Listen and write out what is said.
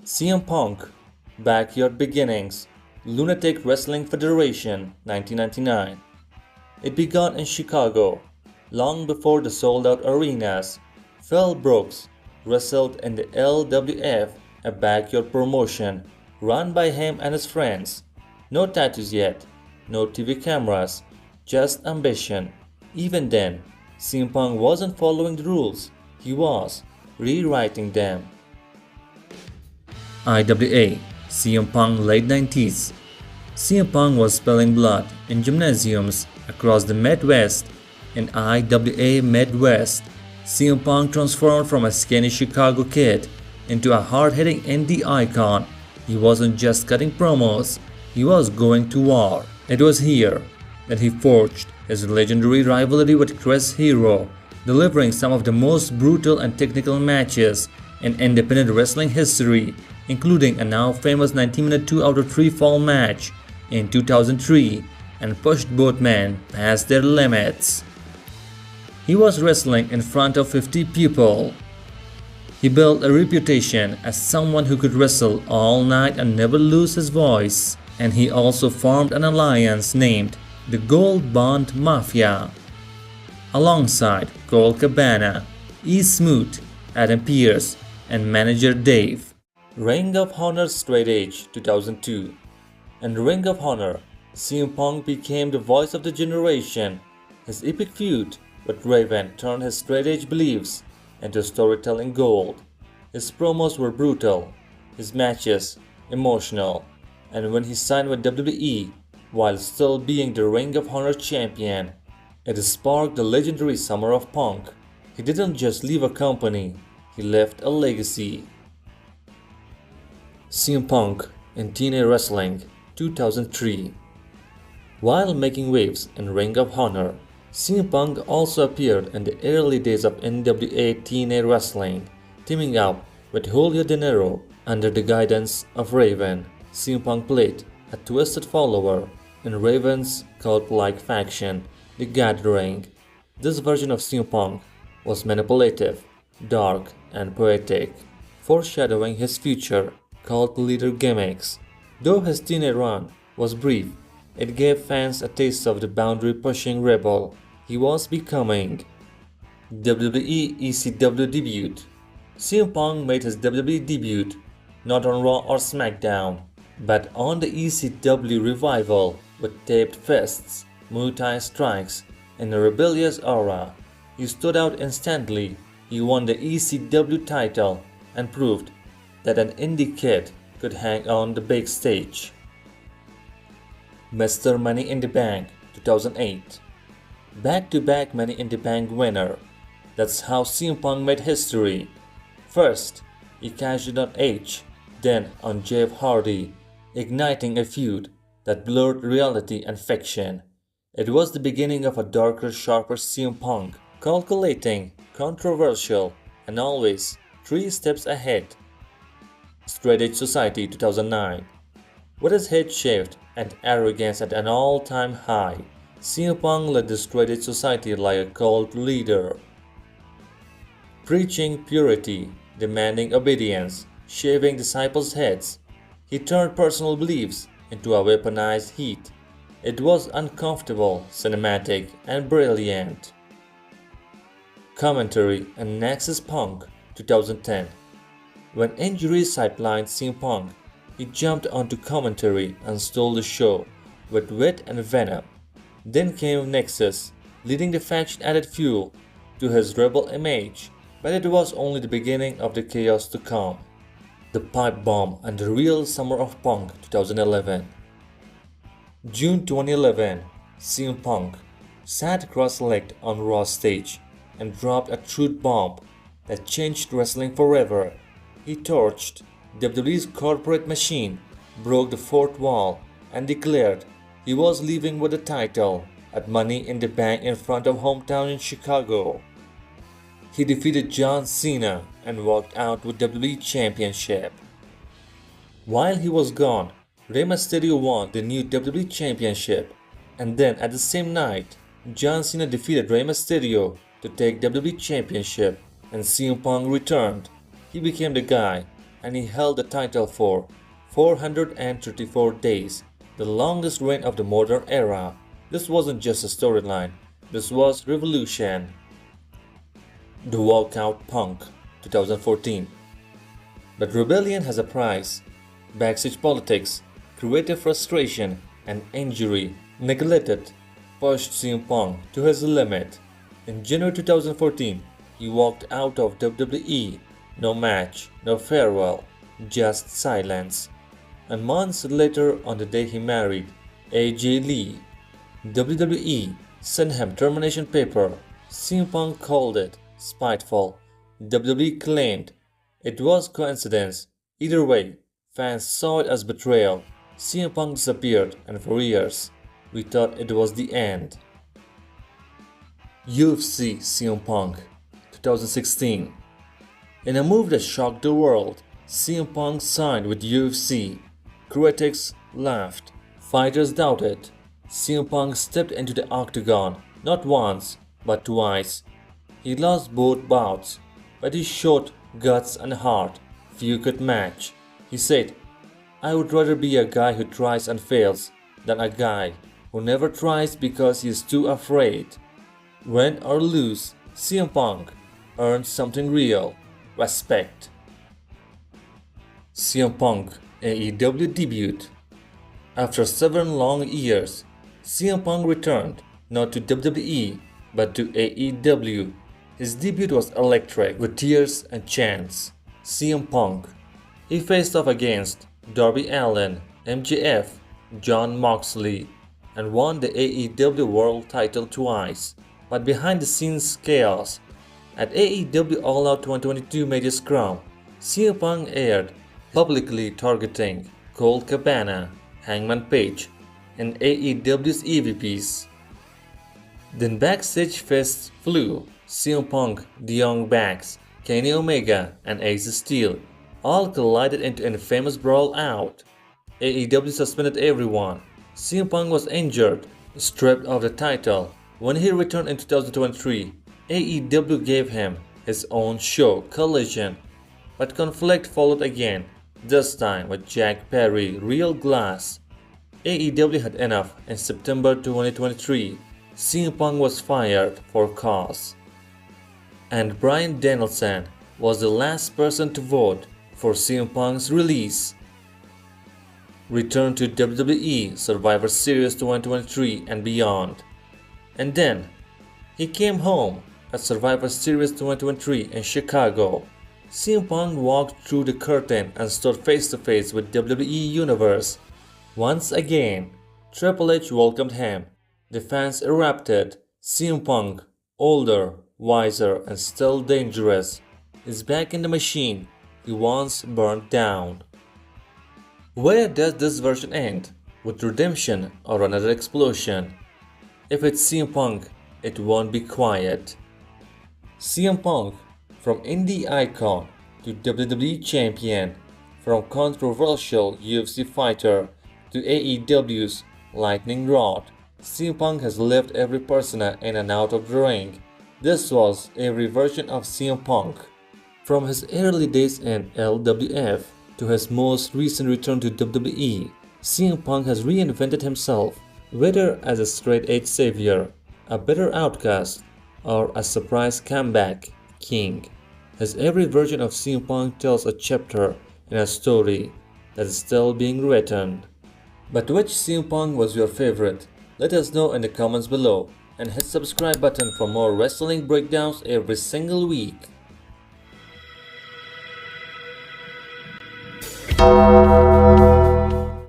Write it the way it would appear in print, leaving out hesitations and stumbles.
CM Punk, Backyard Beginnings, Lunatic Wrestling Federation, 1999. It began in Chicago, long before the sold-out arenas. Phil Brooks wrestled in the LWF, a backyard promotion run by him and his friends. No tattoos yet, no TV cameras, just ambition. Even then, CM Punk wasn't following the rules, he was rewriting them. IWA, CM Punk late 90s. CM Punk was spilling blood in gymnasiums across the Midwest. In IWA Midwest, CM Punk transformed from a skinny Chicago kid into a hard-hitting indie icon. He wasn't just cutting promos, he was going to war. It was here that he forged his legendary rivalry with Chris Hero, delivering some of the most brutal and technical matches in independent wrestling history, including a now famous 19-minute 2 out of 3 fall match in 2003, and pushed both men past their limits. He was wrestling in front of 50 people. He built a reputation as someone who could wrestle all night and never lose his voice, and he also formed an alliance named the Gold Bond Mafia. Alongside Colt Cabana, E. Smoot, Adam Pearce, and manager Dave. Ring of Honor Straight Edge 2002. In Ring of Honor, CM Punk became the voice of the generation. His epic feud with Raven turned his straight edge beliefs into storytelling gold. His promos were brutal, his matches emotional, and when he signed with WWE while still being the Ring of Honor champion, it sparked the legendary Summer of Punk. He didn't just leave a company, he left a legacy. CM Punk in TNA Wrestling 2003. While making waves in Ring of Honor, CM Punk also appeared in the early days of NWA TNA Wrestling, teaming up with Julio De Niro under the guidance of Raven. CM Punk played a twisted follower in Raven's cult-like faction, The Gathering. This version of CM Punk was manipulative, dark, and poetic, foreshadowing his future cult leader gimmicks. Though his TNA run was brief, it gave fans a taste of the boundary-pushing rebel he was becoming. WWE ECW debut. CM Punk made his WWE debut not on Raw or SmackDown, but on the ECW revival with taped fists, Muay Thai strikes, and a rebellious aura. He stood out instantly. He won the ECW title and proved that an indie kid could hang on the big stage. Mr. Money in the Bank 2008. Back-to-back Money in the Bank winner. That's how CM Punk made history. First, he cashed in on Edge, then on Jeff Hardy, igniting a feud that blurred reality and fiction. It was the beginning of a darker, sharper CM Punk, calculating, controversial, and always 3 steps ahead. Straight Edge Society 2009. With his head shaved and arrogance at an all-time high, CM Punk led the Straight Edge Society like a cult leader. Preaching purity, demanding obedience, shaving disciples' heads, he turned personal beliefs into a weaponized heat. It was uncomfortable, cinematic, and brilliant. Commentary and Nexus Punk 2010. When injuries sidelined CM Punk, he jumped onto commentary and stole the show with wit and venom. Then came Nexus, leading the faction added fuel to his rebel image, but it was only the beginning of the chaos to come. The Pipe Bomb and the Real Summer of Punk 2011. June 2011, CM Punk sat cross-legged on Raw stage and dropped a truth bomb that changed wrestling forever. He torched WWE's corporate machine, broke the fourth wall, and declared he was leaving with the title at Money in the Bank in front of hometown in Chicago. He defeated John Cena and walked out with WWE Championship. While he was gone, Rey Mysterio won the new WWE Championship, and then at the same night, John Cena defeated Rey Mysterio to take WWE Championship, and CM Punk returned. He became the guy and he held the title for 434 days, the longest reign of the modern era. This wasn't just a storyline, this was revolution. The Walkout Punk 2014. But rebellion has a price. Backstage politics, creative frustration, and injury neglected pushed CM Punk to his limit. In January 2014, he walked out of WWE. No match, no farewell, just silence. And months later, on the day he married AJ Lee, WWE sent him termination paper. CM Punk called it spiteful. WWE claimed it was coincidence. Either way, fans saw it as betrayal. CM Punk disappeared, and for years, we thought it was the end. UFC CM Punk 2016. In a move that shocked the world, CM Punk signed with UFC. Critics laughed, fighters doubted. CM Punk stepped into the octagon not once, but twice. He lost both bouts, but he showed guts and heart few could match. He said, "I would rather be a guy who tries and fails than a guy who never tries because he is too afraid." Win or lose, CM Punk earned something real: respect. CM Punk AEW debut. After 7 long years, CM Punk returned not to WWE but to AEW. His debut was electric with tears and chants. CM Punk. He faced off against Darby Allin, MJF, Jon Moxley, and won the AEW World title twice. But behind the scenes chaos at AEW All Out 2022 made his crown. CM Punk aired publicly targeting Colt Cabana, Hangman Page, and AEW's EVPs. Then backstage fists flew. CM Punk, the Young Bucks, Kenny Omega, and Ace Steel all collided into an infamous brawl out. AEW suspended everyone. CM Punk was injured, stripped of the title. When he returned in 2023, AEW gave him his own show, Collision. But conflict followed again, this time with Jack Perry, Real Glass. AEW had enough. In September 2023, CM Punk was fired for cause. And Bryan Danielson was the last person to vote for CM Punk's release. Return to WWE Survivor Series 2023 and beyond. And then, he came home at Survivor Series 2023 in Chicago. CM Punk walked through the curtain and stood face to face with WWE Universe. Once again, Triple H welcomed him. The fans erupted. CM Punk, older, wiser, and still dangerous, is back in the machine he once burned down. Where does this version end? With redemption or another explosion? If it's CM Punk, it won't be quiet. CM Punk, from indie icon to WWE champion, from controversial UFC fighter to AEW's lightning rod, CM Punk has lived every persona in and out of the ring. This was every version of CM Punk. From his early days in LWF to his most recent return to WWE, CM Punk has reinvented himself, whether as a straight-edge savior, a bitter outcast, or a surprise comeback king. His every version of CM Punk tells a chapter in a story that is still being written. But which CM Punk was your favorite? Let us know in the comments below, and hit subscribe button for more wrestling breakdowns every single week.